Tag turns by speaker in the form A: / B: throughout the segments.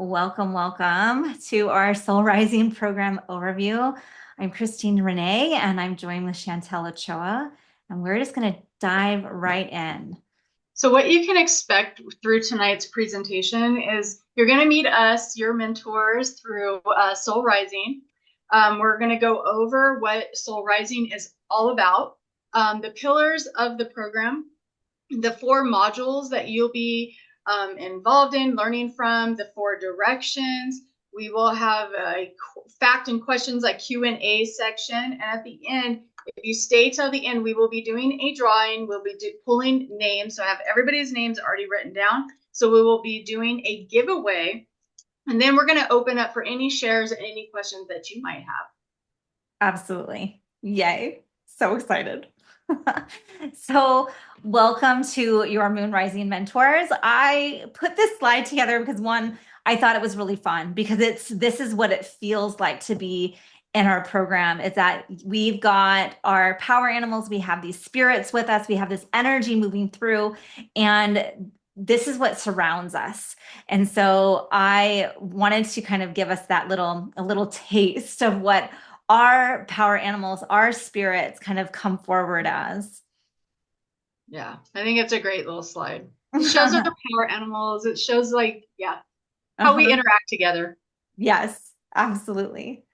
A: Welcome, welcome to our Soul Rising program overview. I'm Christine Renee, and I'm joined with Chantel Ochoa, and we're just going to dive right in.
B: So what you can expect through tonight's presentation is you're going to meet us, your mentors, through Soul Rising. We're going to go over what Soul Rising is all about, the pillars of the program, the 4 modules that you'll be involved in, learning from, the 4 directions. We will have a fact and questions like Q&A section. And at the end, if you stay till the end, we will be doing a drawing. We'll be pulling names. So I have everybody's names already written down. So we will be doing a giveaway. And then we're going to open up for any shares and any questions that you might have.
A: Absolutely. Yay. So excited. So welcome to your Moon Rising mentors. I put this slide together because one, I thought it was really fun because this is what it feels like to be in our program, is that we've got our power animals, we have these spirits with us, we have this energy moving through, and this is what surrounds us. And so I wanted to kind of give us that a little taste of what our power animals, our spirits kind of come forward as.
B: Yeah, I think it's a great little slide. It shows our power animals. It shows how we interact together.
A: Yes, absolutely.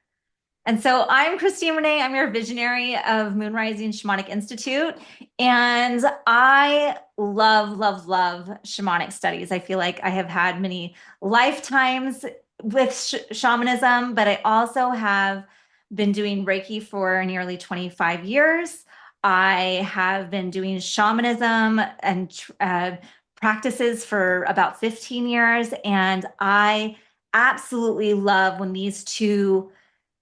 A: And so I'm Christine Renee. I'm your visionary of Moon Rising Shamanic Institute. And I love, love, love shamanic studies. I feel like I have had many lifetimes with shamanism, but I also have been doing Reiki for nearly 25 years. I have been doing shamanism and practices for about 15 years. And I absolutely love when these two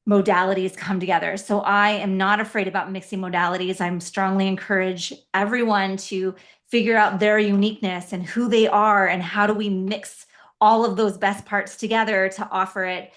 A: modalities come together. So I am not afraid about mixing modalities. I'm strongly encourage everyone to figure out their uniqueness and who they are and how do we mix all of those best parts together to offer it,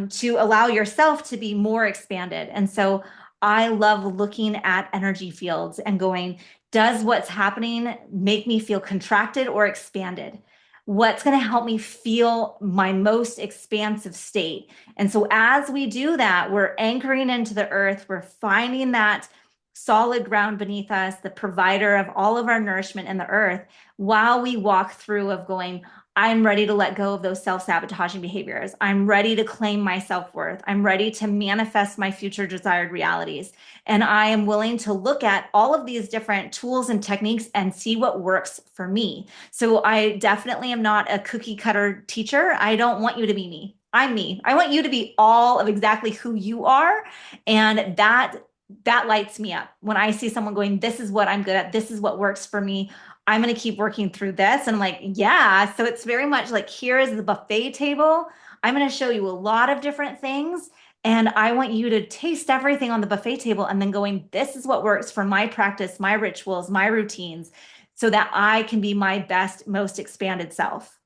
A: to allow yourself to be more expanded. And so I love looking at energy fields and going, does what's happening make me feel contracted or expanded? What's going to help me feel my most expansive state? And so as we do that, we're anchoring into the earth, we're finding that solid ground beneath us, the provider of all of our nourishment in the earth, while we walk through of going, I'm ready to let go of those self-sabotaging behaviors. I'm ready to claim my self-worth. I'm ready to manifest my future desired realities. And I am willing to look at all of these different tools and techniques and see what works for me. So I definitely am not a cookie cutter teacher. I don't want you to be me. I'm me. I want you to be all of exactly who you are. And that lights me up. When I see someone going, this is what I'm good at, this is what works for me, I'm going to keep working through this. And I'm like, yeah. So it's very much like, here is the buffet table. I'm going to show you a lot of different things. And I want you to taste everything on the buffet table and then going, this is what works for my practice, my rituals, my routines, so that I can be my best, most expanded self.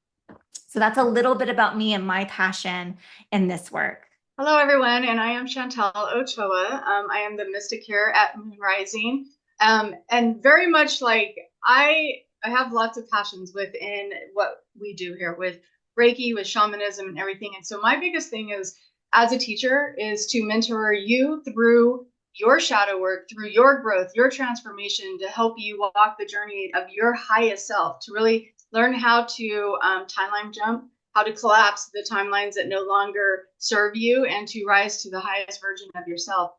A: So that's a little bit about me and my passion in this work.
B: Hello, everyone, and I am Chantel Ochoa. I am the mystic here at Moon Rising, and very much like I have lots of passions within what we do here with Reiki, with shamanism, and everything. And so my biggest thing is, as a teacher, is to mentor you through your shadow work, through your growth, your transformation, to help you walk the journey of your highest self, to really learn how to timeline jump, how to collapse the timelines that no longer serve you, and to rise to the highest version of yourself.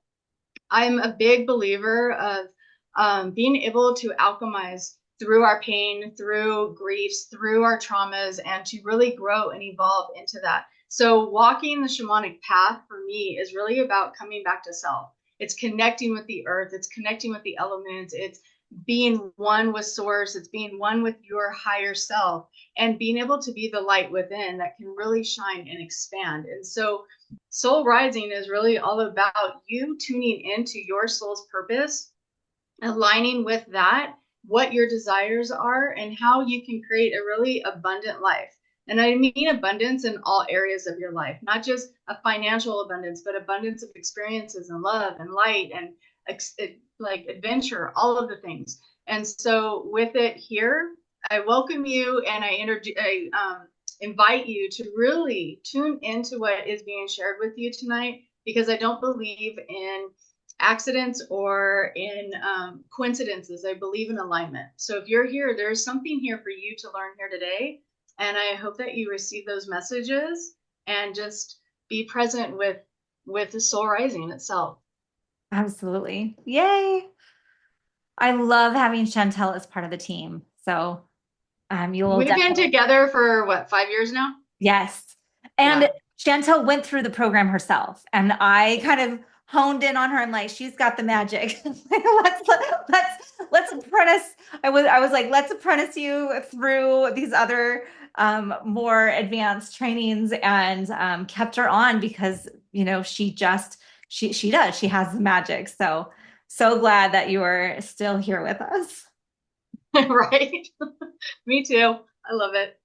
B: I'm a big believer of being able to alchemize through our pain, through griefs, through our traumas, and to really grow and evolve into that. So walking the shamanic path for me is really about coming back to self. It's connecting with the earth. It's connecting with the elements. It's being one with source. It's being one with your higher self and being able to be the light within that can really shine and expand. And so Soul Rising is really all about you tuning into your soul's purpose, aligning with that, what your desires are, and how you can create a really abundant life. And I mean abundance in all areas of your life, not just a financial abundance, but abundance of experiences and love and light and like adventure, all of the things. And so with it here, I welcome you and I invite you to really tune into what is being shared with you tonight, because I don't believe in accidents or in coincidences. I believe in alignment. So if you're here, there's something here for you to learn here today. And I hope that you receive those messages and just be present with the soul rising itself.
A: Absolutely. Yay. I love having Chantel as part of the team. So you will
B: We've been
A: definitely,
B: together for what, 5 years now?
A: yes. And
B: Yeah.
A: Chantel went through the program herself, and I kind of honed in on her. I'm like, she's got the magic. Let's apprentice. I was like, let's apprentice you through these other more advanced trainings, and kept her on because she does. She has the magic. So glad that you are still here with us.
B: Right. Me too. I love it.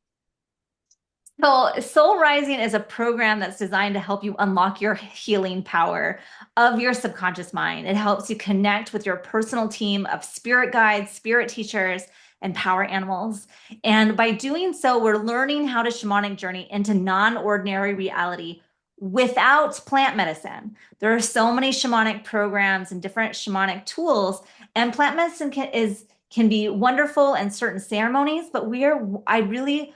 A: So, Soul Rising is a program that's designed to help you unlock your healing power of your subconscious mind. It helps you connect with your personal team of spirit guides, spirit teachers, and power animals. And by doing so, we're learning how to shamanic journey into non-ordinary reality without plant medicine. There are so many shamanic programs and different shamanic tools, and plant medicine can be wonderful in certain ceremonies, but I really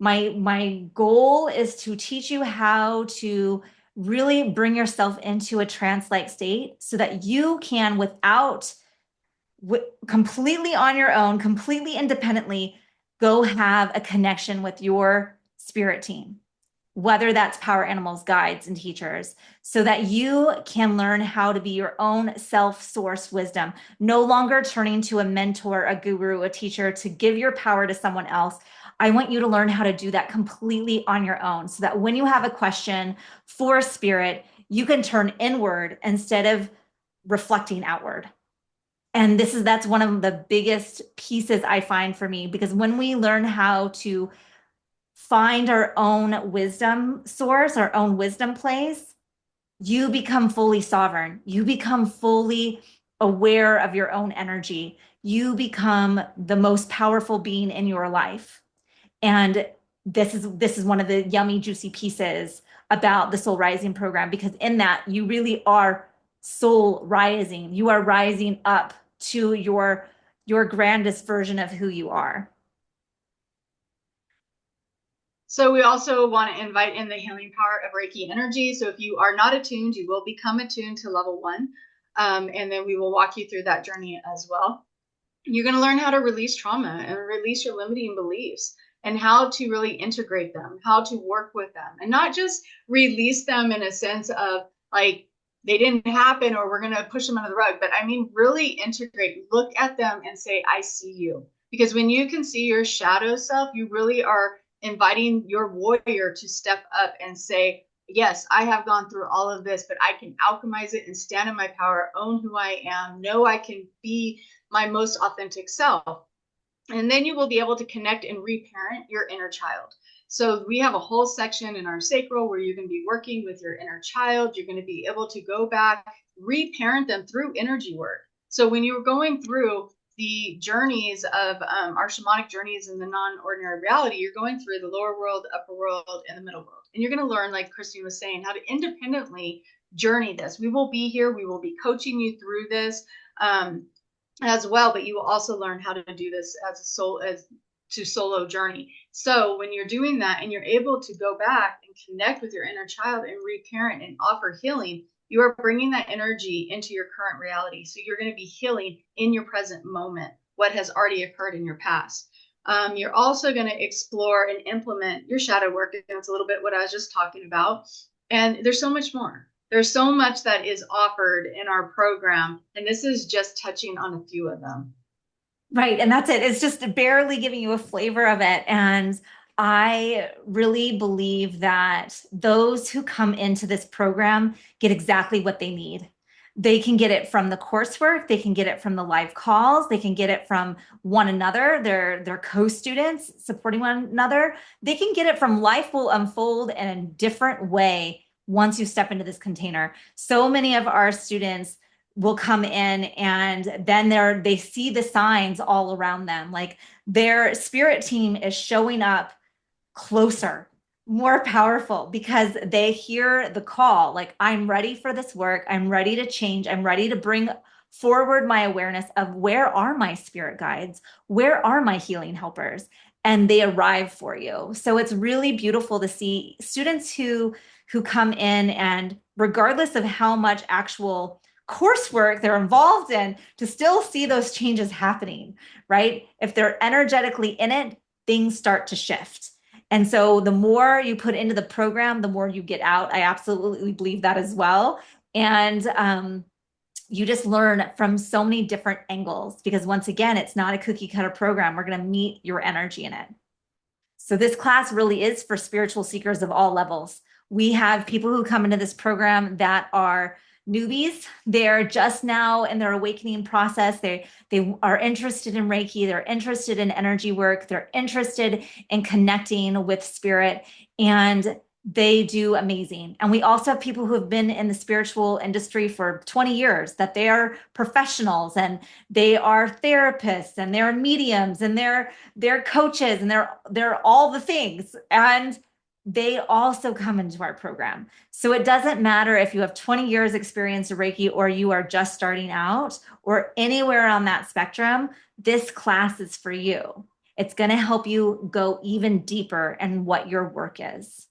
A: my goal is to teach you how to really bring yourself into a trance-like state so that you can, completely on your own, completely independently, go have a connection with your spirit team, whether that's power animals, guides, and teachers, so that you can learn how to be your own self-sourced wisdom, no longer turning to a mentor, a guru, a teacher to give your power to someone else. I want you to learn how to do that completely on your own so that when you have a question for spirit, you can turn inward instead of reflecting outward. And that's one of the biggest pieces I find for me, because when we learn how to find our own wisdom source, our own wisdom place, you become fully sovereign. You become fully aware of your own energy. You become the most powerful being in your life. And this is one of the yummy, juicy pieces about the Soul Rising program, because in that you really are soul rising. You are rising up to your grandest version of who you are.
B: So we also want to invite in the healing power of Reiki energy. So if you are not attuned, you will become attuned to level 1. And then we will walk you through that journey as well. You're going to learn how to release trauma and release your limiting beliefs, and how to really integrate them, how to work with them, and not just release them in a sense of like they didn't happen or we're going to push them under the rug, but I mean really integrate, look at them and say, I see you. Because when you can see your shadow self, you really are inviting your warrior to step up and say, yes, I have gone through all of this, but I can alchemize it and stand in my power, own who I am, know I can be my most authentic self. And then you will be able to connect and reparent your inner child. So we have a whole section in our sacral where you're going to be working with your inner child. You're going to be able to go back, reparent them through energy work. So when you're going through the journeys of our shamanic journeys in the non-ordinary reality, you're going through the lower world, upper world, and the middle world. And you're going to learn, like Christine was saying, how to independently journey this. We will be here. We will be coaching you through this. As well, but you will also learn how to do this as to solo journey. So when you're doing that and you're able to go back and connect with your inner child and reparent and offer healing, you are bringing that energy into your current reality. So you're going to be healing in your present moment what has already occurred in your past. You're also going to explore and implement your shadow work. And that's a little bit what I was just talking about. And there's so much more. There's so much that is offered in our program, and this is just touching on a few of them.
A: Right. And that's it. It's just barely giving you a flavor of it. And I really believe that those who come into this program get exactly what they need. They can get it from the coursework, they can get it from the live calls, they can get it from one another, their co-students supporting one another. They can get it from life will unfold in a different way once you step into this container. So many of our students will come in and then they see the signs all around them. Like their spirit team is showing up closer, more powerful because they hear the call, like, I'm ready for this work. I'm ready to change. I'm ready to bring forward my awareness of where are my spirit guides? Where are my healing helpers? And they arrive for you. So it's really beautiful to see students who come in, and regardless of how much actual coursework they're involved in, to still see those changes happening, right? If they're energetically in it, things start to shift. And so the more you put into the program, the more you get out. I absolutely believe that as well. And you just learn from so many different angles because once again, it's not a cookie cutter program. We're going to meet your energy in it. So this class really is for spiritual seekers of all levels. We have people who come into this program that are newbies. They're just now in their awakening process. They are interested in Reiki. They're interested in energy work. They're interested in connecting with spirit, and they do amazing. And we also have people who have been in the spiritual industry for 20 years, that they are professionals and they are therapists and they're mediums and they're coaches and they're all the things. And they also come into our program. So it doesn't matter if you have 20 years experience of Reiki or you are just starting out or anywhere on that spectrum, this class is for you. It's going to help you go even deeper in what your work is.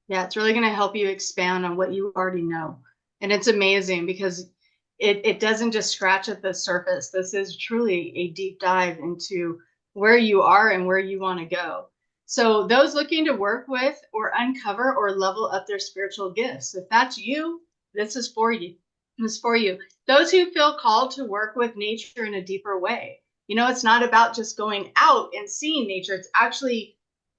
B: Yeah, it's really going to help you expand on what you already know. And it's amazing because it doesn't just scratch at the surface. This is truly a deep dive into where you are and where you want to go. So those looking to work with or uncover or level up their spiritual gifts, if that's you, this is for you. This is for you. Those who feel called to work with nature in a deeper way. You know, it's not about just going out and seeing nature. It's actually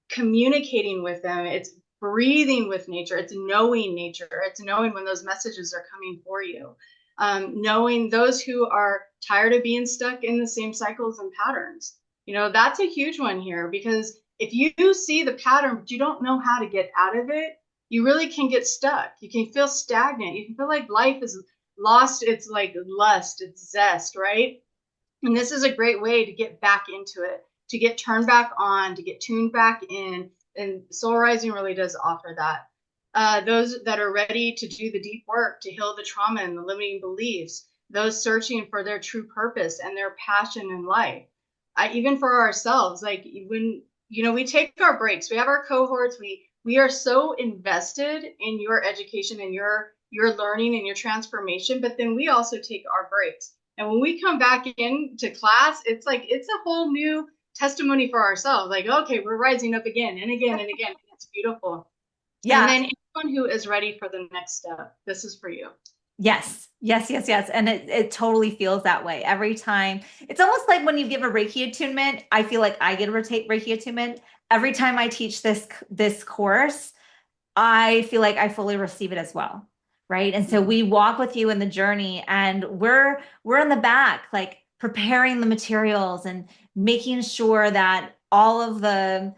B: communicating with them. It's breathing with nature. It's knowing nature. It's knowing when those messages are coming for you. Knowing those who are tired of being stuck in the same cycles and patterns. You know, that's a huge one here because if you see the pattern, but you don't know how to get out of it, you really can get stuck. You can feel stagnant. You can feel like life is lost its like lust, its zest, right? And this is a great way to get back into it, to get turned back on, to get tuned back in. And Soul Rising really does offer that. Those that are ready to do the deep work, to heal the trauma and the limiting beliefs, those searching for their true purpose and their passion in life. Even for ourselves, like when, you know, we take our breaks, we have our cohorts, we are so invested in your education and your learning and your transformation, but then we also take our breaks. And when we come back into class, it's like, it's a whole new testimony for ourselves. Like, okay, we're rising up again and again and again. It's beautiful.
A: Yeah.
B: And then anyone who is ready for the next step, this is for you.
A: Yes, yes, yes, yes. And it totally feels that way every time. It's almost like when you give a Reiki attunement, I feel like I get a Reiki attunement. Every time I teach this course, I feel like I fully receive it as well. Right. And so we walk with you in the journey, and we're in the back, like preparing the materials and making sure that all of the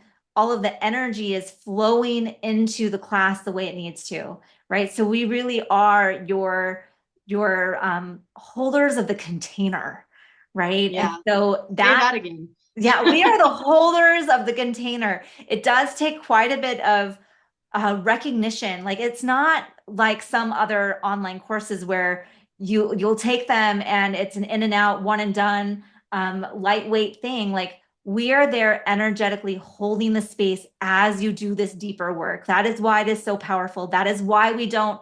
A: energy is flowing into the class the way it needs to. Right. So we really are your holders of the container. Right.
B: Yeah.
A: And so
B: Say that again.
A: yeah, we are the holders of the container. It does take quite a bit of recognition. Like it's not like some other online courses where you'll take them and it's an in and out, one and done, lightweight thing. Like we are there energetically holding the space as you do this deeper work. That is why it is so powerful. That is why we don't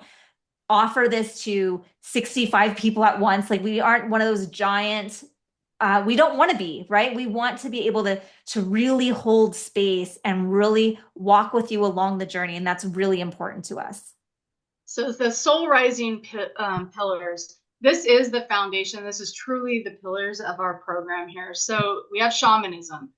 A: offer this to 65 people at once. Like we aren't one of those giant we don't want to be, right? We want to be able to really hold space and really walk with you along the journey. And that's really important to us.
B: So the Soul Rising pillars, this is the foundation. This is truly the pillars of our program here. So we have shamanism.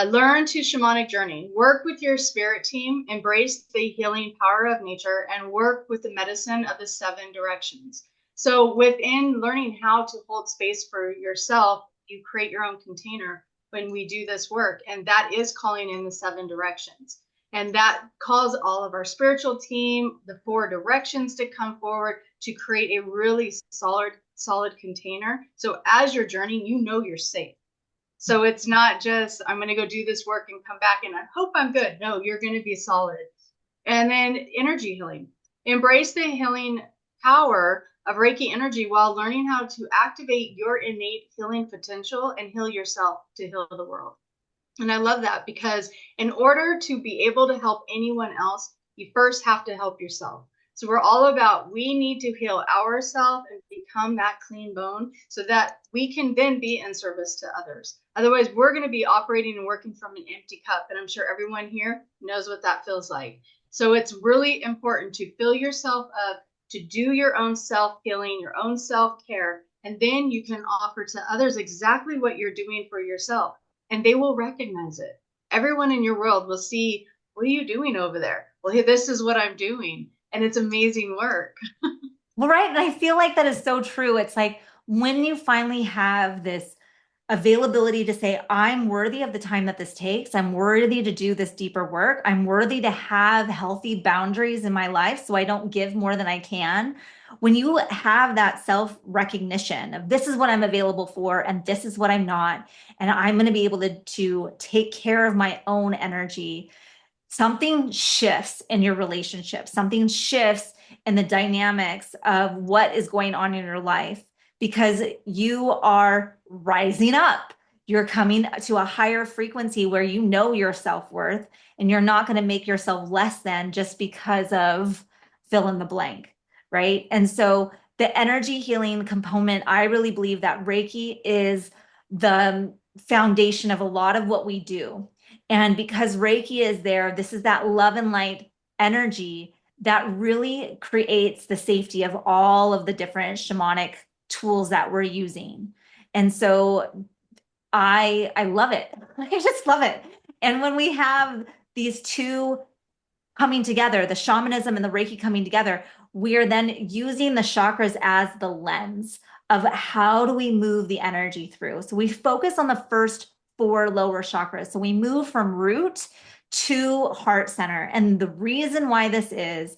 B: Learn to shamanic journey. Work with your spirit team. Embrace the healing power of nature and work with the medicine of the 7 directions. So within learning how to hold space for yourself, you create your own container when we do this work. And that is calling in the 7 directions. And that calls all of our spiritual team, the 4 directions to come forward to create a really solid container. So as you're journeying, you know you're safe. So it's not just, I'm going to go do this work and come back and I hope I'm good. No, you're going to be solid. And then energy healing. Embrace the healing power of Reiki energy while learning how to activate your innate healing potential and heal yourself to heal the world. And I love that because in order to be able to help anyone else, you first have to help yourself. So we're all about, we need to heal ourselves and become that clean bone so that we can then be in service to others. Otherwise, we're going to be operating and working from an empty cup. And I'm sure everyone here knows what that feels like. So it's really important to fill yourself up, to do your own self-healing, your own self-care, and then you can offer to others exactly what you're doing for yourself, and they will recognize it. Everyone in your world will see, what are you doing over there? Well, hey, this is what I'm doing. And it's amazing work.
A: Well, right. And I feel like that is so true. It's like when you finally have this availability to say, I'm worthy of the time that this takes, I'm worthy to do this deeper work, I'm worthy to have healthy boundaries in my life so I don't give more than I can. When you have that self recognition of this is what I'm available for and this is what I'm not, and I'm going to be able to take care of my own energy, something shifts in your relationship, something shifts in the dynamics of what is going on in your life because you are rising up. You're coming to a higher frequency where you know your self-worth and you're not going to make yourself less than just because of fill in the blank, right? And so the energy healing component, I really believe that Reiki is the foundation of a lot of what we do. And because Reiki is there, this is that love and light energy that really creates the safety of all of the different shamanic tools that we're using. And so I love it. I just love it. And when we have these two coming together, the shamanism and the Reiki coming together, we are then using the chakras as the lens of how do we move the energy through. So we focus on the first four lower chakras. So we move from root to heart center. And the reason why this is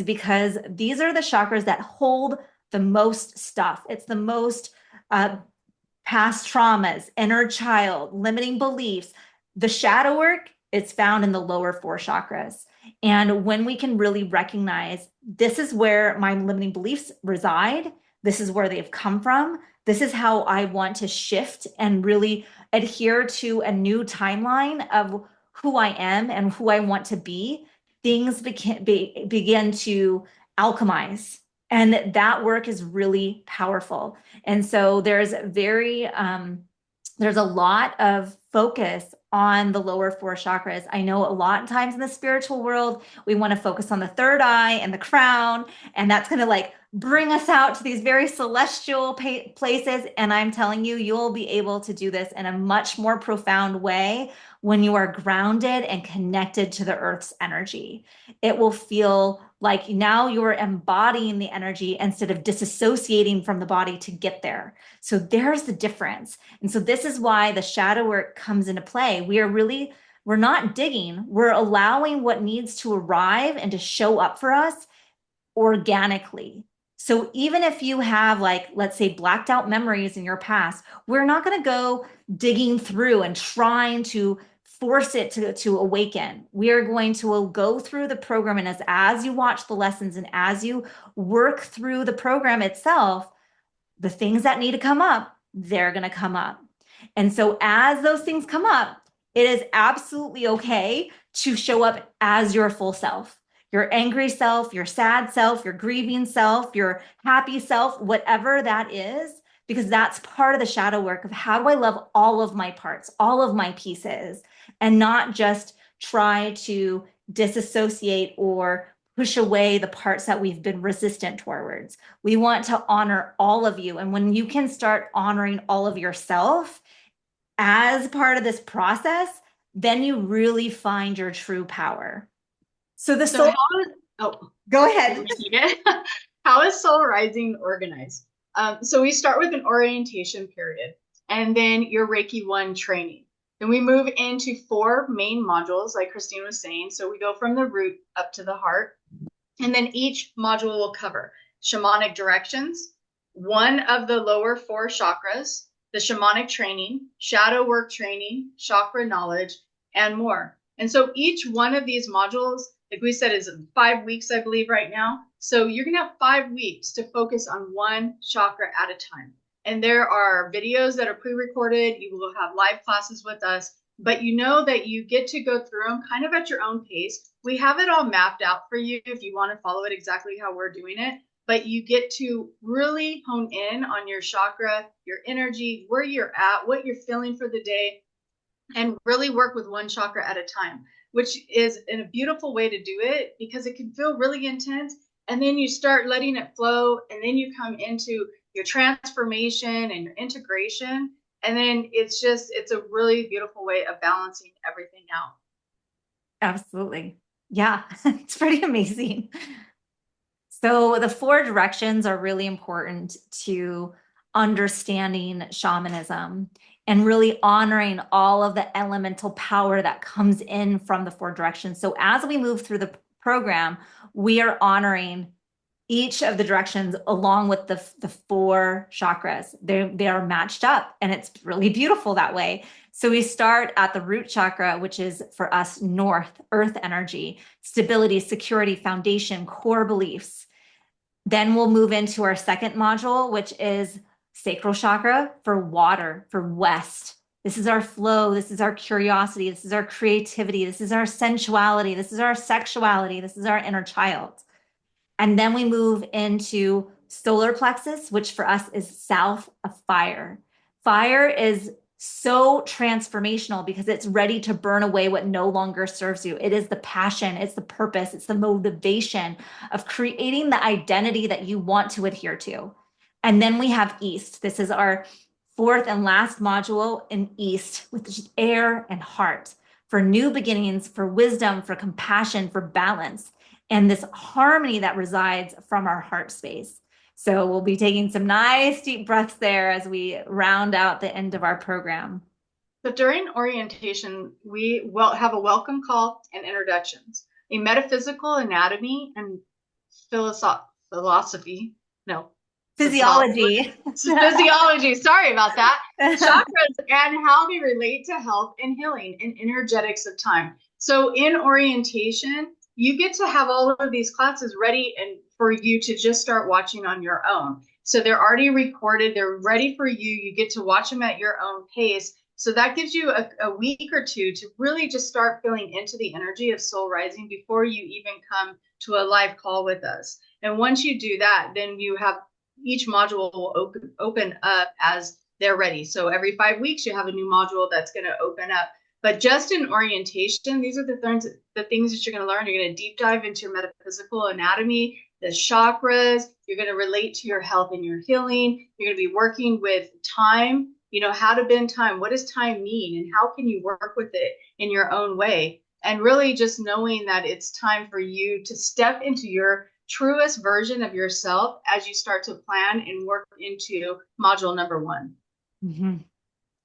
A: because these are the chakras that hold the most stuff. It's the most past traumas, inner child, limiting beliefs. The shadow work, it's found in the lower four chakras. And when we can really recognize this is where my limiting beliefs reside, this is where they've come from, this is how I want to shift and really adhere to a new timeline of who I am and who I want to be, things begin to alchemize. And that work is really powerful. And so there's a lot of focus on the lower four chakras. I know a lot of times in the spiritual world, we want to focus on the third eye and the crown, and that's going to like bring us out to these very celestial places. And I'm telling you, you'll be able to do this in a much more profound way when you are grounded and connected to the earth's energy. It will feel like now you're embodying the energy instead of disassociating from the body to get there. So there's the difference. And so this is why the shadow work comes into play. We're not digging, we're allowing what needs to arrive and to show up for us organically. So even if you have, like, let's say, blacked out memories in your past, we're not going to go digging through and trying to force it to awaken. We are going to go through the program, and as you watch the lessons and as you work through the program itself, the things that need to come up, they're going to come up. And so as those things come up, it is absolutely okay to show up as your full self, your angry self, your sad self, your grieving self, your happy self, whatever that is, because that's part of the shadow work of how do I love all of my parts, all of my pieces, and not just try to disassociate or push away the parts that we've been resistant towards. We want to honor all of you. And when you can start honoring all of yourself as part of this process, then you really find your true power. So the
B: So
A: soul,
B: how is, oh,
A: go ahead.
B: how is Soul Rising organized? So we start with an orientation period and then your Reiki 1 training. Then we move into 4 main modules, like Christine was saying. So we go from the root up to the heart. And then each module will cover shamanic directions, one of the lower 4 chakras, the shamanic training, shadow work training, chakra knowledge, and more. And so each one of these modules, like we said, is 5 weeks, I believe, right now. So you're going to have 5 weeks to focus on one chakra at a time. And there are videos that are pre-recorded. You will have live classes with us, but you know that you get to go through them kind of at your own pace. We have it all mapped out for you if you want to follow it exactly how we're doing it, but you get to really hone in on your chakra, your energy, where you're at, what you're feeling for the day, and really work with one chakra at a time, which is a beautiful way to do it because it can feel really intense. And then you start letting it flow, and then you come into your transformation and your integration. And then it's a really beautiful way of balancing everything out.
A: Absolutely. Yeah, it's pretty amazing. So the 4 directions are really important to understanding shamanism and really honoring all of the elemental power that comes in from the 4 directions. So as we move through the program, we are honoring each of the directions along with the 4 chakras. They are matched up, and it's really beautiful that way. So we start at the root chakra, which is for us north, earth energy, stability, security, foundation, core beliefs. Then we'll move into our second module, which is sacral chakra for water, for west. This is our flow. This is our curiosity. This is our creativity. This is our sensuality. This is our sexuality. This is our inner child. And then we move into solar plexus, which for us is south of fire. Fire is so transformational because it's ready to burn away what no longer serves you. It is the passion, it's the purpose, it's the motivation of creating the identity that you want to adhere to. And then we have east. This is our 4th and last module in east, which is air and heart, for new beginnings, for wisdom, for compassion, for balance, and this harmony that resides from our heart space. So we'll be taking some nice deep breaths there as we round out the end of our program.
B: So during orientation, we will have a welcome call and introductions, a metaphysical anatomy and philosophy. No,
A: Physiology.
B: physiology. Sorry about that. Chakras and how they relate to health and healing and energetics of time. So in orientation, you get to have all of these classes ready and for you to just start watching on your own. So they're already recorded. They're ready for you. You get to watch them at your own pace. So that gives you a week or two to really just start feeling into the energy of soul rising before you even come to a live call with us. And once you do that, then you have each module will open up as they're ready. So every 5 weeks, you have a new module that's going to open up. But just in orientation, these are the things that you're going to learn. You're going to deep dive into your metaphysical anatomy, the chakras. You're going to relate to your health and your healing. You're going to be working with time, how to bend time. What does time mean? And how can you work with it in your own way? And really just knowing that it's time for you to step into your truest version of yourself as you start to plan and work into module number 1.
A: Mm-hmm.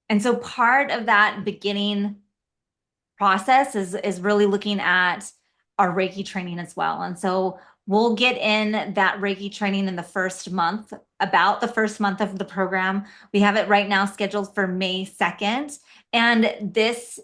A: And so part of that beginning process is really looking at our Reiki training as well. And so we'll get in that Reiki training in the first month, about the first month of the program. We have it right now scheduled for May 2nd. And this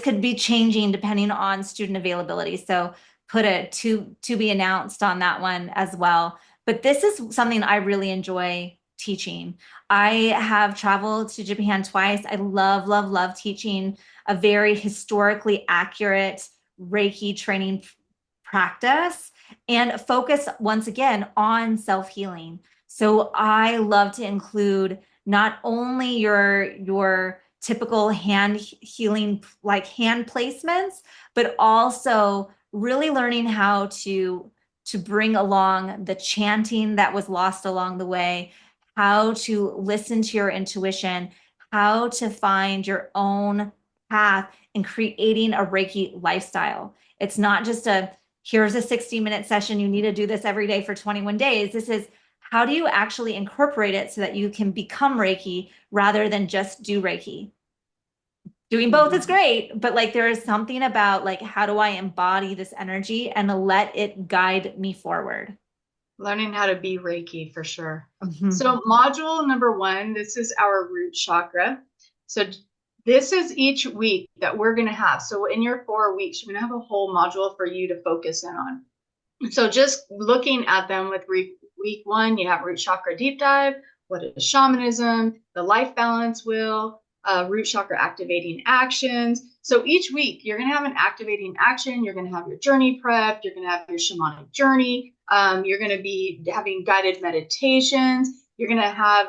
A: could be changing depending on student availability. So put a to be announced on that one as well. But this is something I really enjoy teaching. I have traveled to Japan twice. I love, love, love teaching a very historically accurate Reiki training practice and focus once again on self-healing. So I love to include not only your typical hand healing, like hand placements, but also really learning how to bring along the chanting that was lost along the way, how to listen to your intuition, how to find your own path in creating a Reiki lifestyle. It's not just here's a 60-minute session. You need to do this every day for 21 days. This is how do you actually incorporate it so that you can become Reiki rather than just do Reiki? Doing both is great, but like there is something about like, how do I embody this energy and let it guide me forward?
B: Learning how to be Reiki for sure.
A: Mhm.
B: So, module number one, this is our root chakra. So, this is each week that we're going to have. So, in your 4 weeks, you're going to have a whole module for you to focus in on. So, just looking at them with week one, you have root chakra deep dive. What is shamanism? The life balance wheel, root chakra activating actions. So each week you're going to have an activating action. You're going to have your journey prep. You're going to have your shamanic journey. You're going to be having guided meditations. You're going to have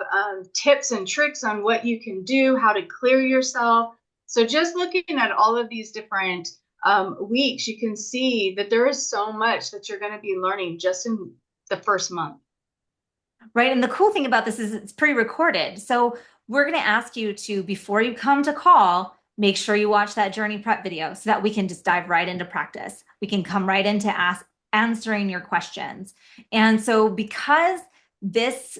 B: tips and tricks on what you can do, how to clear yourself. So just looking at all of these different weeks, you can see that there is so much that you're going to be learning just in the first month.
A: Right. And the cool thing about this is it's pre-recorded. So we're going to ask you to, before you come to call, make sure you watch that journey prep video so that we can just dive right into practice. We can come right into answering your questions. And so because this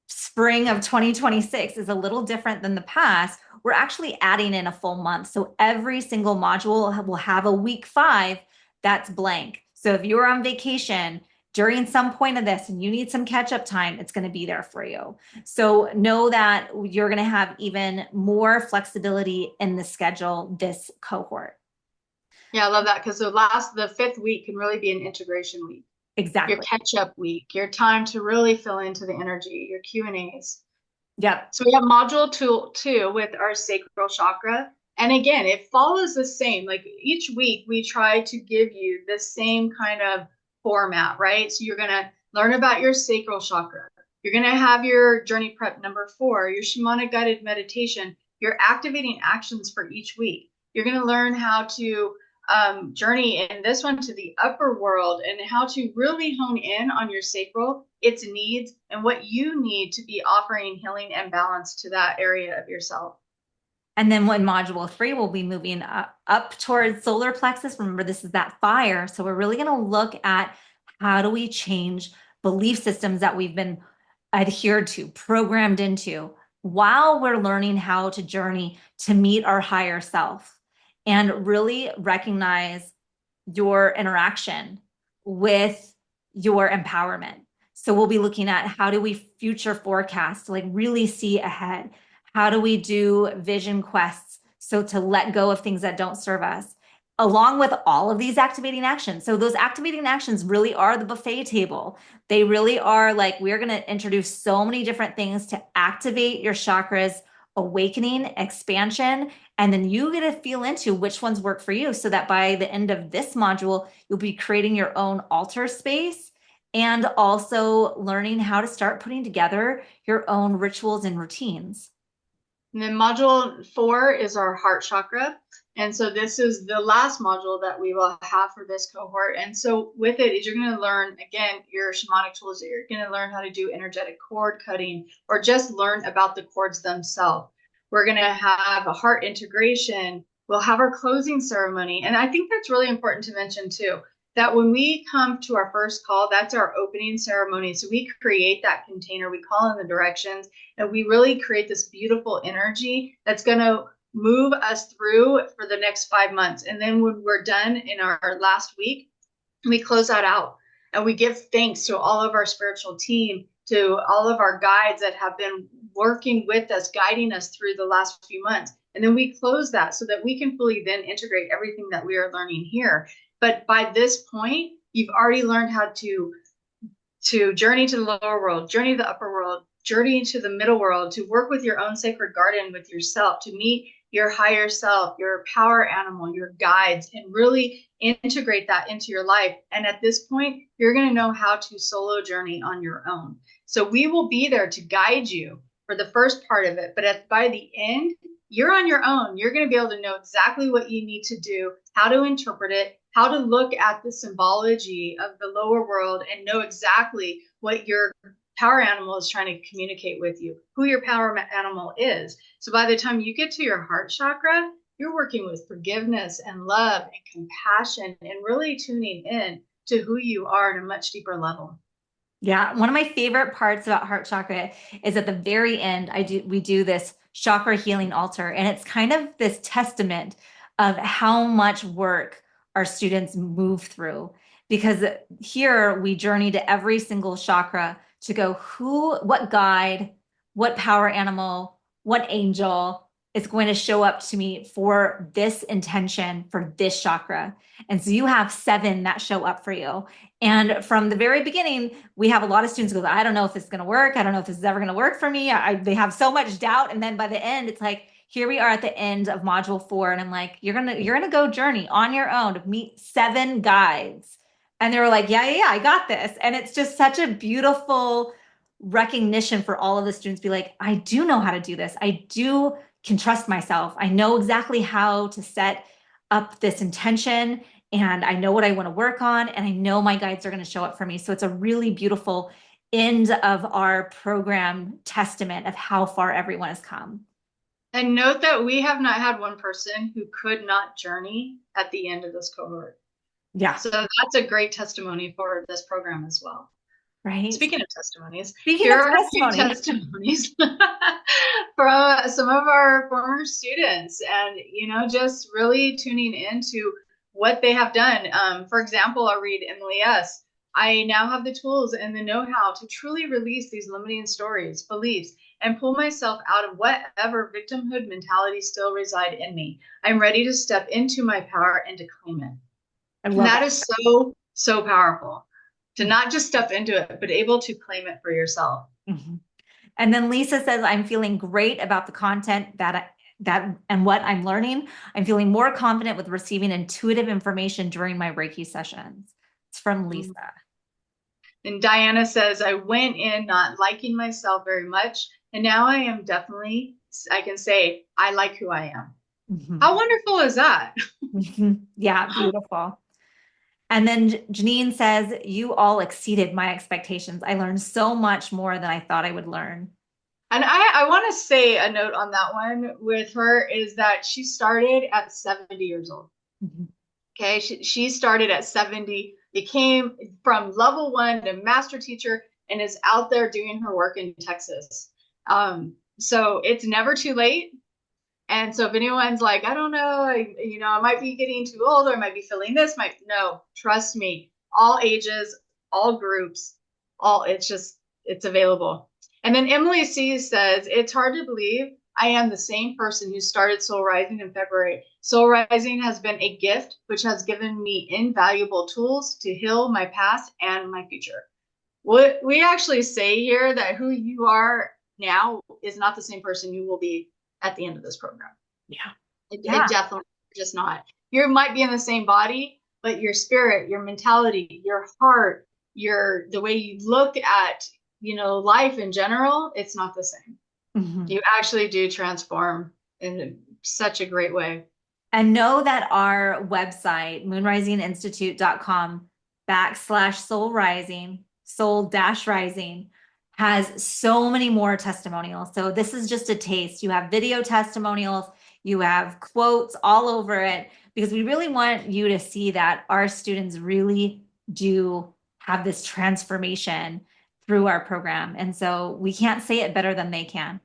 A: spring of 2026 is a little different than the past, we're actually adding in a full month. So every single module will have a week 5 that's blank. So if you're on vacation during some point of this and you need some catch up time, it's going to be there for you. So know that you're going to have even more flexibility in the schedule this cohort.
B: Yeah, I love that because the fifth week can really be an integration week, your
A: Exactly.
B: catch up week, your time to really fill into the energy, your Q and A's.
A: Yep.
B: So we have module two with our sacral chakra. And again, it follows the same. Like each week, we try to give you the same kind of format, right? So you're going to learn about your sacral chakra. You're going to have your journey prep number 4, your shamanic guided meditation, your activating actions for each week. You're going to learn how to journey in this one to the upper world and how to really hone in on your sacral, its needs, and what you need to be offering healing and balance to that area of yourself.
A: And then when module 3, we'll be moving up towards solar plexus. Remember, this is that fire. So we're really going to look at how do we change belief systems that we've been adhered to, programmed into, while we're learning how to journey to meet our higher self and really recognize your interaction with your empowerment. So we'll be looking at how do we future forecast, like really see ahead. How do we do vision quests? So to let go of things that don't serve us, along with all of these activating actions. So those activating actions really are the buffet table. They really are like, we're going to introduce so many different things to activate your chakras, awakening, expansion, and then you get to feel into which ones work for you so that by the end of this module, you'll be creating your own altar space and also learning how to start putting together your own rituals and routines.
B: And then module 4 is our heart chakra. And so this is the last module that we will have for this cohort. And so with it is you're going to learn, again, your shamanic tools. You're going to learn how to do energetic cord cutting or just learn about the cords themselves. We're going to have a heart integration. We'll have our closing ceremony. And I think that's really important to mention too, that when we come to our first call, that's our opening ceremony. So we create that container, we call in the directions, and we really create this beautiful energy that's going to move us through for the next 5 months. And then when we're done in our last week, we close that out and we give thanks to all of our spiritual team, to all of our guides that have been working with us, guiding us through the last few months. And then we close that so that we can fully then integrate everything that we are learning here. But by this point, you've already learned how to journey to the lower world, journey to the upper world, journey into the middle world, to work with your own sacred garden with yourself, to meet your higher self, your power animal, your guides, and really integrate that into your life. And at this point, you're going to know how to solo journey on your own. So we will be there to guide you for the first part of it. But by the end, you're on your own. You're going to be able to know exactly what you need to do, how to interpret it, how to look at the symbology of the lower world and know exactly what your power animal is trying to communicate with you, who your power animal is. So by the time you get to your heart chakra, you're working with forgiveness and love and compassion and really tuning in to who you are at a much deeper level.
A: Yeah, one of my favorite parts about heart chakra is at the very end, we do this chakra healing altar, and it's kind of this testament of how much work our students move through. because here we journey to every single chakra to go what guide, what power animal, what angel is going to show up to me for this intention for this chakra. And so you have 7 that show up for you. And from the very beginning, we have a lot of students who go, I don't know if this is going to work. I don't know if this is ever going to work for me. They have so much doubt. And then by the end, it's like, here we are at the end of module 4. And I'm like, you're gonna go journey on your own to meet 7 guides. And they were like, yeah, I got this. And it's just such a beautiful recognition for all of the students to be like, I do know how to do this. I can trust myself. I know exactly how to set up this intention, and I know what I want to work on, and I know my guides are going to show up for me. So it's a really beautiful end of our program testament of how far everyone has come.
B: And note that we have not had one person who could not journey at the end of this cohort.
A: Yeah.
B: So that's a great testimony for this program as well.
A: Right.
B: Speaking of testimonies,
A: here are
B: testimonies from some of our former students, and just really tuning into what they have done. For example, I'll read Emily S. I now have the tools and the know-how to truly release these limiting stories, beliefs, and pull myself out of whatever victimhood mentality still reside in me. I'm ready to step into my power and to claim it. And that is so powerful, to not just step into it, but able to claim it for yourself.
A: Mm-hmm. And then Lisa says, I'm feeling great about the content that and what I'm learning. I'm feeling more confident with receiving intuitive information during my Reiki sessions. It's from Lisa.
B: And Diana says, I went in not liking myself very much, and now I can say, I like who I am. Mm-hmm. How wonderful is that?
A: Mm-hmm. Yeah, beautiful. And then Janine says, you all exceeded my expectations. I learned so much more than I thought I would learn.
B: And I want to say a note on that one with her is that she started at 70 years old. Mm-hmm. Okay. She started at 70, became from level 1 to master teacher, and is out there doing her work in Texas. So it's never too late. And so if anyone's like, I don't know, I might be getting too old, or I might be feeling this, no, trust me, all ages, all groups, it's available. And then Emily C says, it's hard to believe I am the same person who started Soul Rising in February. Soul Rising has been a gift which has given me invaluable tools to heal my past and my future. What we actually say here, that who you are now is not the same person you will be at the end of this program.
A: Yeah.
B: It definitely just not. You might be in the same body, but your spirit, your mentality, your heart, the way you look at, life in general, it's not the same. Mm-hmm. You actually do transform in such a great way.
A: And know that our website, moonrisinginstitute.com/soul rising, soul-rising, has so many more testimonials. So this is just a taste. You have video testimonials, you have quotes all over it, because we really want you to see that our students really do have this transformation through our program. And so we can't say it better than they can.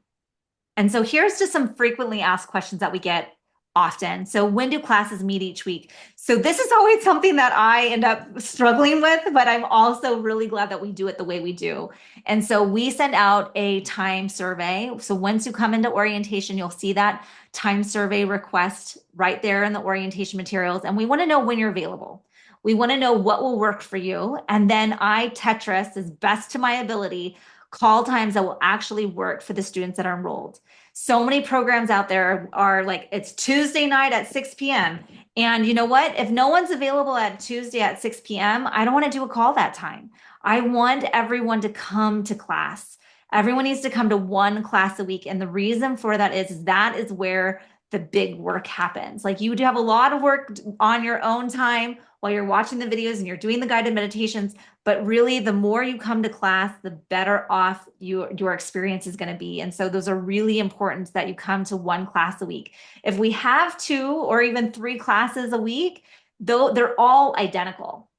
A: And so here's just some frequently asked questions that we get often. So when do classes meet each week? So this is always something that I end up struggling with, but I'm also really glad that we do it the way we do. And so we send out a time survey. So once you come into orientation, you'll see that time survey request right there in the orientation materials. And we want to know when you're available. We want to know what will work for you. And then I, Tetris, as best to my ability, call times that will actually work for the students that are enrolled. So many programs out there are like, it's Tuesday night at 6 p.m. And you know what? If no one's available at Tuesday at 6 p.m., I don't want to do a call that time. I want everyone to come to class. Everyone needs to come to one class a week. And the reason for that is that is where the big work happens. Like, you do have a lot of work on your own time while you're watching the videos and you're doing the guided meditations, but really the more you come to class, the better off your experience is going to be. And so those are really important, that you come to one class a week. If we have 2 or even 3 classes a week, though, they're all identical.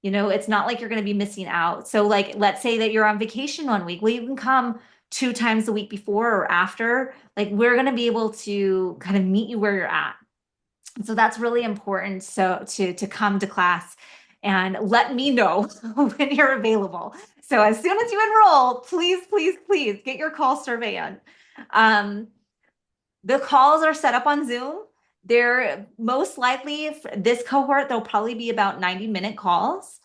A: It's not like you're going to be missing out. So like, let's say that you're on vacation one week. Well, you can come 2 times a week before or after. Like, we're going to be able to kind of meet you where you're at. So that's really important. So to come to class. and let me know when you're available. So as soon as you enroll, please, please, please get your call survey in. Um, the calls are set up on Zoom. They're most likely this cohort, there'll probably be about 90-minute calls.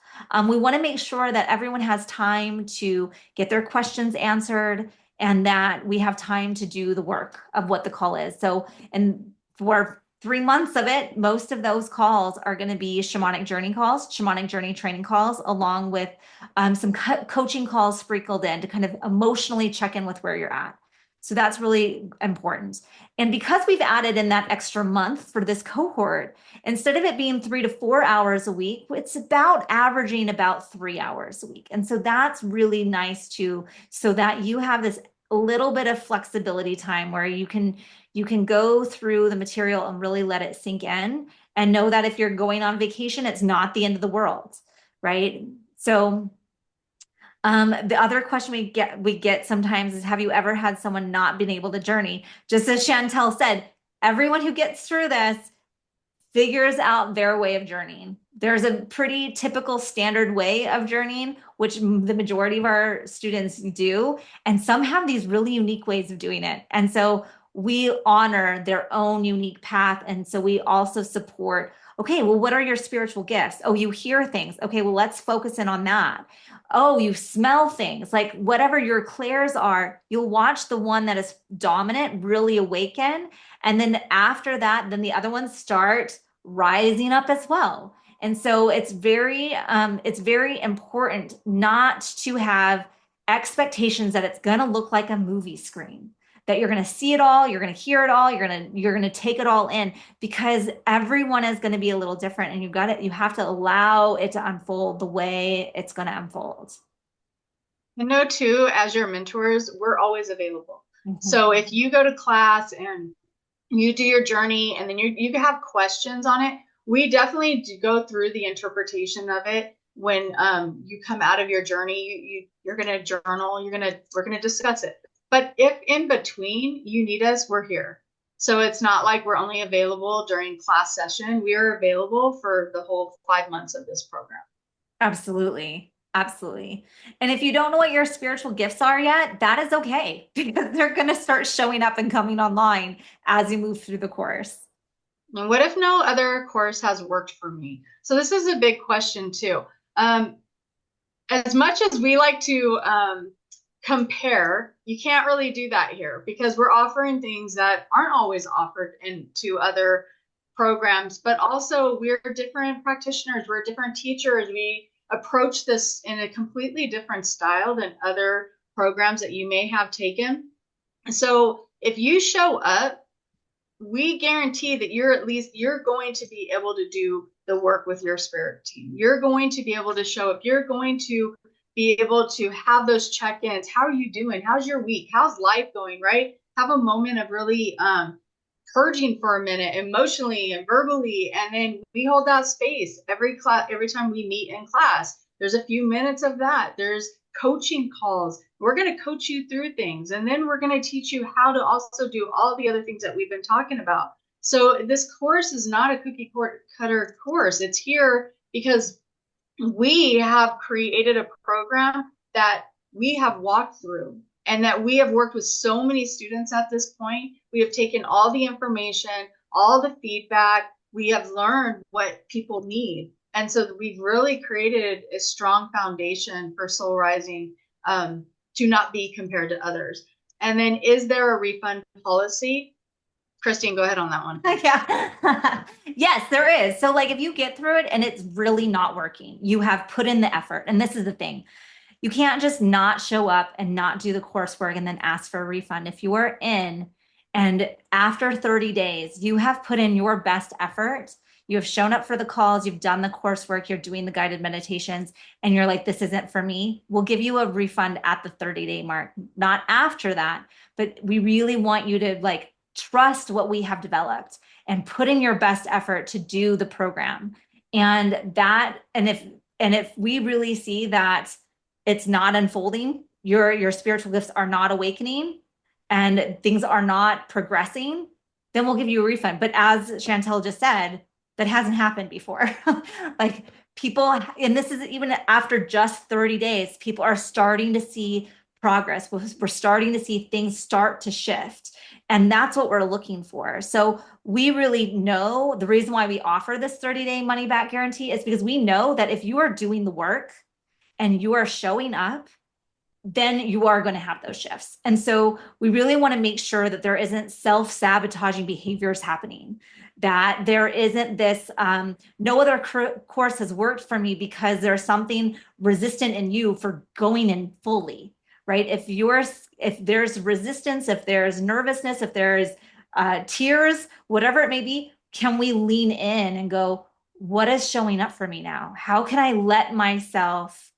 A: We want to make sure that everyone has time to get their questions answered and that we have time to do the work of what the call is. So, and for 3 months of it, most of those calls are going to be shamanic journey calls, shamanic journey training calls, along with some coaching calls sprinkled in to kind of emotionally check in with where you're at. So that's really important. And because we've added in that extra month for this cohort, instead of it being 3 to 4 hours a week, it's about averaging about 3 hours a week. And so that's really nice too, so that you have this little bit of flexibility time where you can go through the material and really let it sink in and know that if you're going on vacation, it's not the end of the world, right? So the other question we get sometimes is, have you ever had someone not been able to journey? Just as Chantel said, everyone who gets through this figures out their way of journeying. There's a pretty typical standard way of journeying, which the majority of our students do, and some have these really unique ways of doing it. And so we honor their own unique path. And so we also support, okay, well, what are your spiritual gifts? Oh, you hear things. Okay, well, let's focus in on that. Oh, you smell things. Like whatever your clairs are, you'll watch the one that is dominant really awaken. And then after that, then the other ones start rising up as well. And so it's very important not to have expectations that it's going to look like a movie screen, that you're going to see it all, you're going to hear it all, you're going to take it all in, because everyone is going to be a little different, and you have to allow it to unfold the way it's going to unfold.
B: And know too, as your mentors, we're always available.
A: Mm-hmm.
B: So if you go to class and you do your journey and then you have questions on it, we definitely do go through the interpretation of it. When you come out of your journey, you're going to journal, we're going to discuss it. But if in between you need us, we're here. So it's not like we're only available during class session. We are available for the whole 5 months of this program.
A: Absolutely. Absolutely. And if you don't know what your spiritual gifts are yet, that is okay, because they're going to start showing up and coming online as you move through the course.
B: And what if no other course has worked for me? So this is a big question too. As much as we like to compare, you can't really do that here, because we're offering things that aren't always offered into other programs, but also we're different practitioners, we're different teachers. We approach this in a completely different style than other programs that you may have taken. So if you show up, we guarantee that you're going to be able to do the work with your spirit team. You're going to be able to show up. You're going to be able to have those check-ins. How are you doing? How's your week? How's life going, right? Have a moment of really purging for a minute, emotionally and verbally, and then we hold that space every time we meet in class. There's a few minutes of that. There's coaching calls. We're going to coach you through things, and then we're going to teach you how to also do all the other things that we've been talking about. So this course is not a cookie cutter course. It's here because we have created a program that we have walked through, and that we have worked with so many students at this point. We have taken all the information, all the feedback. We have learned what people need. And so we've really created a strong foundation for Soul Rising to not be compared to others. And then, is there a refund policy? Christine, go ahead on that one.
A: Yeah. Yes, there is. So like if you get through it and it's really not working, you have put in the effort. And this is the thing. You can't just not show up and not do the coursework and then ask for a refund. If you are in and after 30 days, you have put in your best effort, you have shown up for the calls, you've done the coursework, you're doing the guided meditations, and you're like, this isn't for me, we'll give you a refund at the 30-day mark, not after that. But we really want you to like trust what we have developed and put in your best effort to do the program. And if we really see that it's not unfolding, your spiritual gifts are not awakening, and things are not progressing, then we'll give you a refund. But as Chantel just said, that hasn't happened before. Like people, and this is even after just 30 days, people are starting to see progress. We're starting to see things start to shift. And that's what we're looking for. So we really know the reason why we offer this 30-day money back guarantee is because we know that if you are doing the work and you are showing up, then you are going to have those shifts. And so we really want to make sure that there isn't self-sabotaging behaviors happening, that there isn't this, no other course has worked for me because there's something resistant in you for going in fully, right? If there's resistance, if there's nervousness, if there's tears, whatever it may be, can we lean in and go, what is showing up for me now? How can I let myself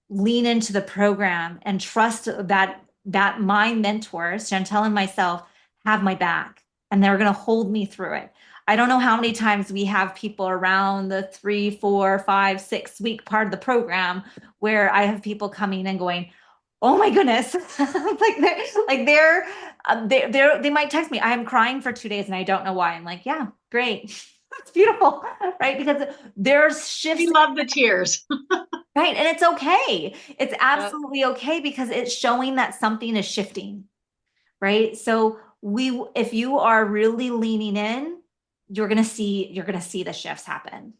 A: lean into the program and trust that my mentors, Chantel and myself, have my back and they're going to hold me through it. I don't know how many times we have people around the 3, 4, 5, 6 week part of the program where I have people coming and going, "Oh my goodness!" They might text me, "I am crying for 2 days and I don't know why." I'm like, "Yeah, great, that's beautiful, right?" Because there's
B: We
A: shifts.
B: love the tears.
A: Right. And it's okay. It's
B: Yep.
A: absolutely okay because it's showing that something is shifting, right? So if you are really leaning in, you're going to see the shifts happen.